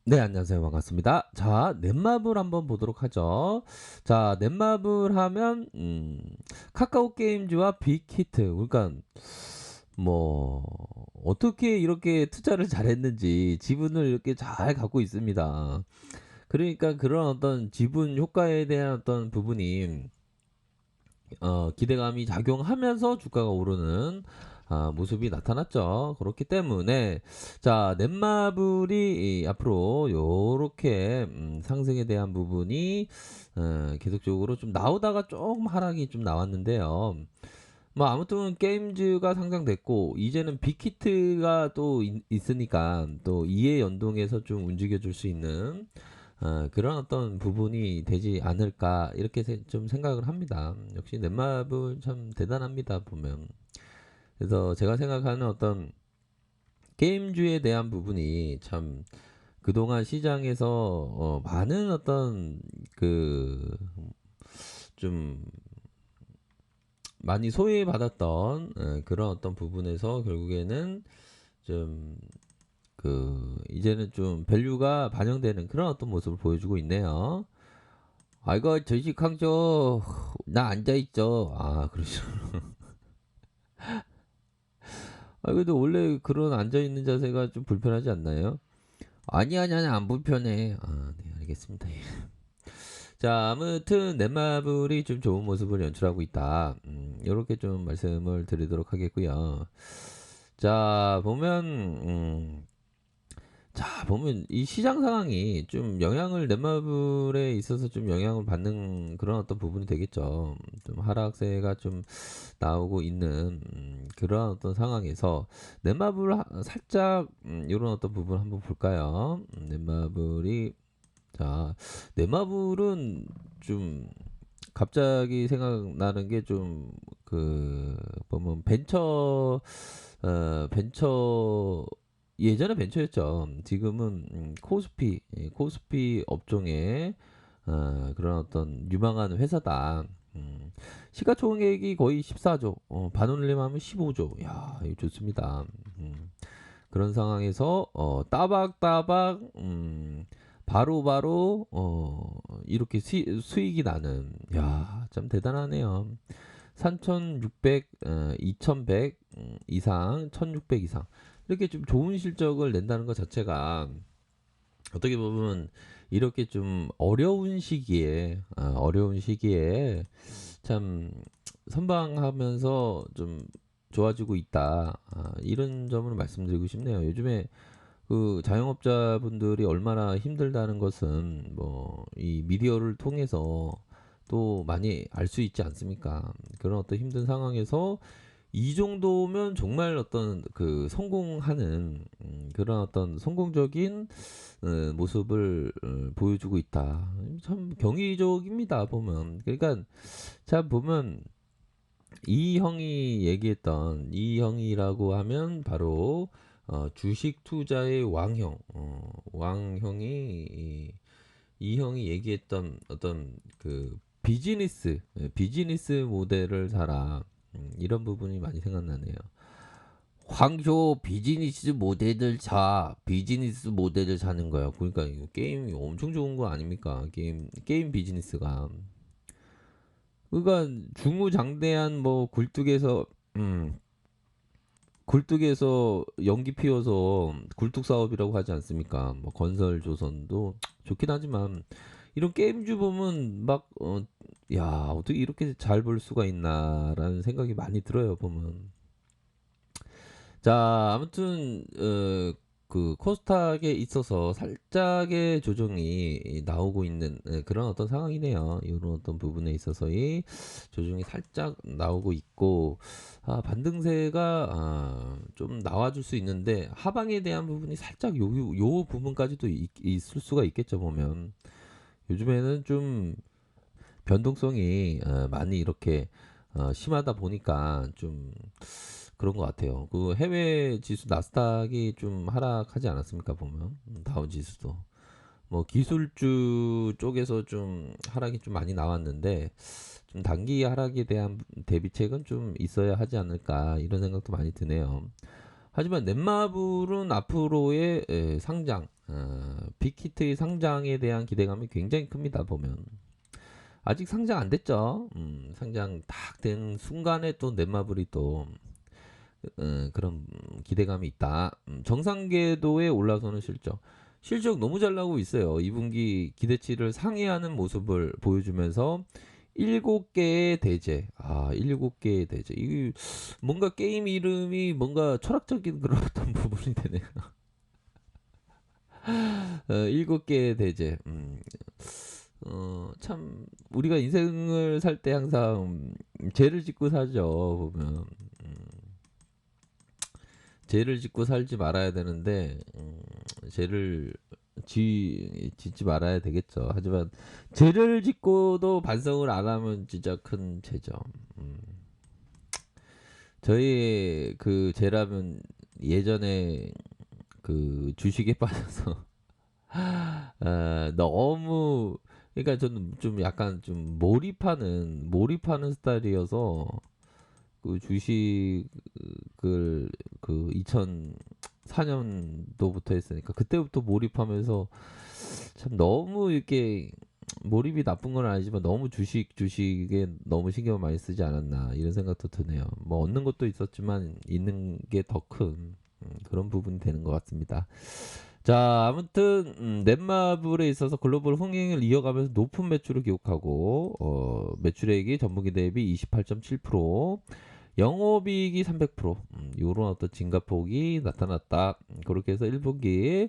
네, 안녕하세요. 반갑습니다. 자, 넷마블 한번 보도록 하죠. 자, 넷마블 하면 카카오 게임즈와 빅히트. 그러니까 뭐 어떻게 이렇게 투자를 잘했는지 지분을 이렇게 잘 갖고 있습니다. 그러니까 그런 어떤 지분 효과에 대한 어떤 부분이 기대감이 작용하면서 주가가 오르는 모습이 나타났죠. 그렇기 때문에 자 넷마블이 앞으로 요렇게 상승에 대한 부분이 계속적으로 좀 나오다가 조금 하락이 좀 나왔는데요. 뭐 아무튼 게임즈가 상장됐고 이제는 빅히트가 또 있으니까 또 이에 연동해서 좀 움직여 줄 수 있는 그런 어떤 부분이 되지 않을까 이렇게 좀 생각을 합니다. 역시 넷마블 참 대단합니다 보면. 그래서 제가 생각하는 어떤 게임주에 대한 부분이 참 그동안 시장에서 많은 어떤 그 좀 많이 소외받았던 그런 어떤 부분에서 결국에는 좀 이제는 좀 밸류가 반영되는 그런 어떤 모습을 보여주고 있네요. 아이고 주식항저 나 앉아있죠. 아 그러시죠. 아 그래도 원래 그런 앉아있는 자세가 좀 불편하지 않나요? 아니 안 불편해. 아 네 알겠습니다. 예. 자 아무튼 넷마블이 좀 좋은 모습을 연출하고 있다. 요렇게 좀 말씀을 드리도록 하겠고요. 자 보면 이 시장 상황이 좀 영향을 넷마블에 있어서 좀 영향을 받는 그런 어떤 부분이 되겠죠. 좀 하락세가 좀 나오고 있는 그런 어떤 상황에서 넷마블 살짝 이런 어떤 부분 한번 볼까요? 넷마블이 자 넷마블은 좀 갑자기 생각나는 게 좀 보면 벤처 예전에 벤처였죠. 지금은 코스피 코스피 업종의 그런 어떤 유망한 회사다. 시가총액이 거의 14조, 반올림하면 15조. 야, 이거 좋습니다. 그런 상황에서 따박따박 바로바로 이렇게 수익이 나는 야, 참 대단하네요. 3,600, 2,100 이상, 1,600 이상 이렇게 좀 좋은 실적을 낸다는 것 자체가 어떻게 보면 이렇게 좀 어려운 시기에 참 선방하면서 좀 좋아지고 있다. 이런 점을 말씀드리고 싶네요. 요즘에 그 자영업자분들이 얼마나 힘들다는 것은 뭐 이 미디어를 통해서 또 많이 알 수 있지 않습니까? 그런 어떤 힘든 상황에서 이 정도면 정말 어떤 성공하는 그런 어떤 성공적인 모습을 보여주고 있다. 참 경이적입니다 보면. 그러니까 참 보면 이 형이 얘기했던 이 형이라고 하면 바로 주식 투자의 왕형, 왕형이 이 형이 얘기했던 어떤 비즈니스 모델을 사라. 이런 부분이 많이 생각나네요. 황쇼 비즈니스 모델을 사는 거야. 그러니까 이거 게임이 엄청 좋은 거 아닙니까? 게임 비즈니스가. 그러니까 중우장대한 뭐 굴뚝에서 연기 피워서 굴뚝 사업이라고 하지 않습니까? 뭐 건설 조선도 좋긴 하지만 이런 게임주 보면 야 어떻게 이렇게 잘 벌 수가 있나라는 생각이 많이 들어요 보면. 자 아무튼 코스닥에 있어서 살짝의 조정이 나오고 있는 그런 어떤 상황이네요. 이런 어떤 부분에 있어서의 조정이 살짝 나오고 있고 반등세가 좀 나와줄 수 있는데 하방에 대한 부분이 살짝 요 부분까지도 있을 수가 있겠죠 보면. 요즘에는 좀 변동성이 많이 이렇게 심하다 보니까 좀 그런 것 같아요. 그 해외 지수 나스닥이 좀 하락하지 않았습니까 보면 다운 지수도 뭐 기술주 쪽에서 좀 하락이 좀 많이 나왔는데 좀 단기 하락에 대한 대비책은 좀 있어야 하지 않을까 이런 생각도 많이 드네요. 하지만 넷마블은 앞으로의 상장, 빅히트의 상장에 대한 기대감이 굉장히 큽니다. 보면 아직 상장 안 됐죠. 상장 딱 된 순간에 또 넷마블이 또 그런 기대감이 있다. 정상 궤도에 올라서는 실적 너무 잘 나오고 있어요. 2분기 기대치를 상회하는 모습을 보여주면서 7개의 대제. 7개의 대제. 이 뭔가 게임 이름이 뭔가 철학적인 그런 어떤 부분이 되네요. 7개의 대제. 참 우리가 인생을 살 때 항상 죄를 짓고 살죠. 보면 죄를 짓고 살지 말아야 되는데 죄를 짓지 말아야 되겠죠. 하지만 죄를 짓고도 반성을 안 하면 진짜 큰 죄죠. 저희 그 죄라면 예전에 그 주식에 빠져서 너무 그러니까 저는 좀 약간 좀 몰입하는 스타일이어서 그 주식을 그 2004년도부터 했으니까 그때부터 몰입하면서 참 너무 이렇게 몰입이 나쁜 건 아니지만 너무 주식에 너무 신경을 많이 쓰지 않았나 이런 생각도 드네요. 뭐 얻는 것도 있었지만 있는 게 더 큰 그런 부분이 되는 것 같습니다. 자, 아무튼 넷마블에 있어서 글로벌 흥행을 이어가면서 높은 매출을 기록하고 매출액이 전분기 대비 28.7%, 영업이익이 300%, 이런 어떤 증가폭이 나타났다. 그렇게 해서 1분기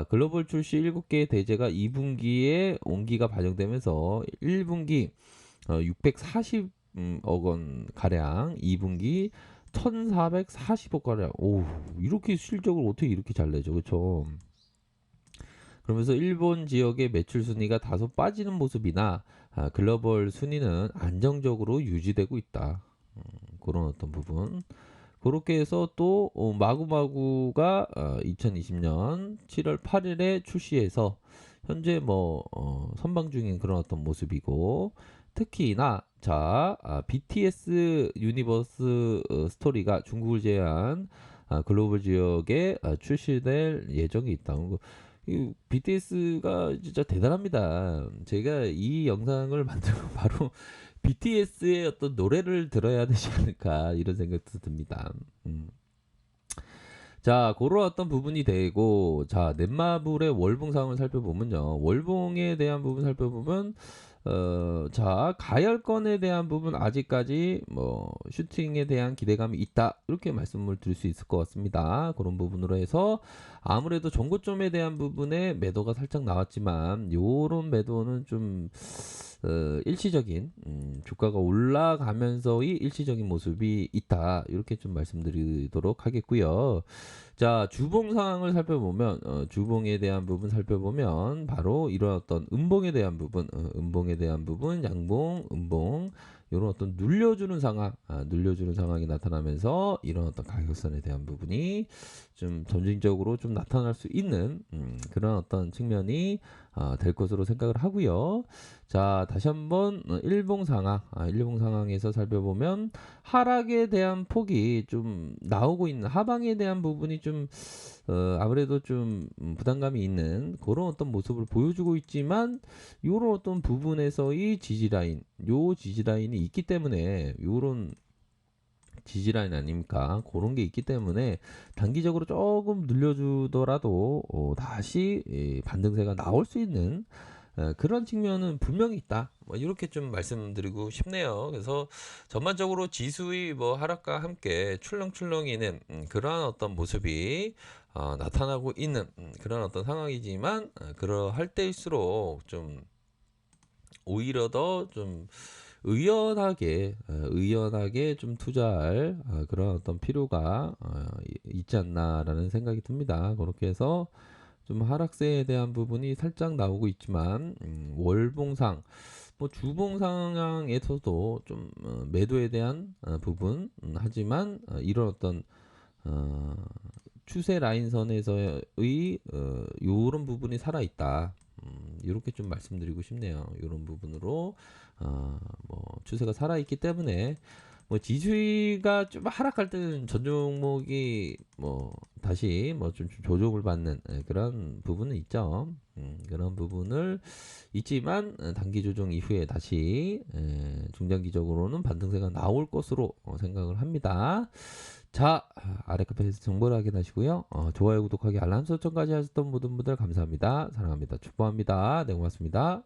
글로벌 출시 7개의 대제가 2분기에 온기가 반영되면서 1분기 640억 원 가량, 2분기 1440억 가량. 오, 이렇게 실적을 어떻게 이렇게 잘 내죠, 그렇죠? 그러면서 일본 지역의 매출 순위가 다소 빠지는 모습이나 글로벌 순위는 안정적으로 유지되고 있다. 그런 어떤 부분. 그렇게 해서 또 마구마구가 2020년 7월 8일에 출시해서 현재 뭐 선방 중인 그런 어떤 모습이고, 특히나 BTS 유니버스 스토리가 중국을 제외한 글로벌 지역에 출시될 예정이 있다. 이 BTS가 진짜 대단합니다. 제가 이 영상을 만들고 바로 BTS의 어떤 노래를 들어야 되지 않을까 이런 생각도 듭니다. 자, 그런 어떤 부분이 되고, 자, 넷마블의 월봉 상황을 살펴보면요. 월봉에 대한 부분 살펴보면, 자, 가열건에 대한 부분 아직까지 뭐 슈팅에 대한 기대감이 있다. 이렇게 말씀을 드릴 수 있을 것 같습니다. 그런 부분으로 해서 아무래도 정고점에 대한 부분에 매도가 살짝 나왔지만, 요런 매도는 좀 일시적인 주가가 올라가면서의 일시적인 모습이 있다. 이렇게 좀 말씀드리도록 하겠고요. 자, 주봉 상황을 살펴보면 주봉에 대한 부분 살펴보면 바로 이런 어떤 음봉에 대한 부분, 음봉에 대한 부분, 양봉, 음봉 이런 어떤 눌려주는 상황이 나타나면서 이런 어떤 가격선에 대한 부분이 좀 점진적으로 좀 나타날 수 있는 그런 어떤 측면이 될 것으로 생각을 하고요. 자, 다시 한번 일봉 상황에서 살펴보면 하락에 대한 폭이 좀 나오고 있는, 하방에 대한 부분이 좀 아무래도 좀 부담감이 있는 그런 어떤 모습을 보여주고 있지만, 요런 어떤 부분에서의 요 지지라인이 있기 때문에, 요런 지지라인 아닙니까? 그런 게 있기 때문에 단기적으로 조금 늘려주더라도 다시 반등세가 나올 수 있는 그런 측면은 분명히 있다. 뭐 이렇게 좀 말씀드리고 싶네요. 그래서 전반적으로 지수의 뭐 하락과 함께 출렁출렁이는 그러한 어떤 모습이 나타나고 있는 그런 어떤 상황이지만, 그러할 때일수록 좀 오히려 더 좀 의연하게 좀 투자할 그런 어떤 필요가 있지 않나라는 생각이 듭니다. 그렇게 해서 좀 하락세에 대한 부분이 살짝 나오고 있지만, 월봉상 뭐 주봉 상황에서도 좀 매도에 대한 부분, 하지만 이런 어떤 어, 추세 라인선에서의 요런 부분이 살아 있다. 이렇게 좀 말씀드리고 싶네요. 이런 부분으로 뭐 추세가 살아 있기 때문에 뭐 지수가 좀 하락할 때는 전 종목이 뭐 다시 뭐 좀 조정을 받는 그런 부분은 있죠. 그런 부분을 있지만 단기 조정 이후에 다시 중장기적으로는 반등세가 나올 것으로 생각을 합니다. 자, 아래 카페에서 정보를 확인하시고요. 좋아요, 구독하기, 알람 설정까지 하셨던 모든 분들 감사합니다. 사랑합니다. 축복합니다. 네, 고맙습니다.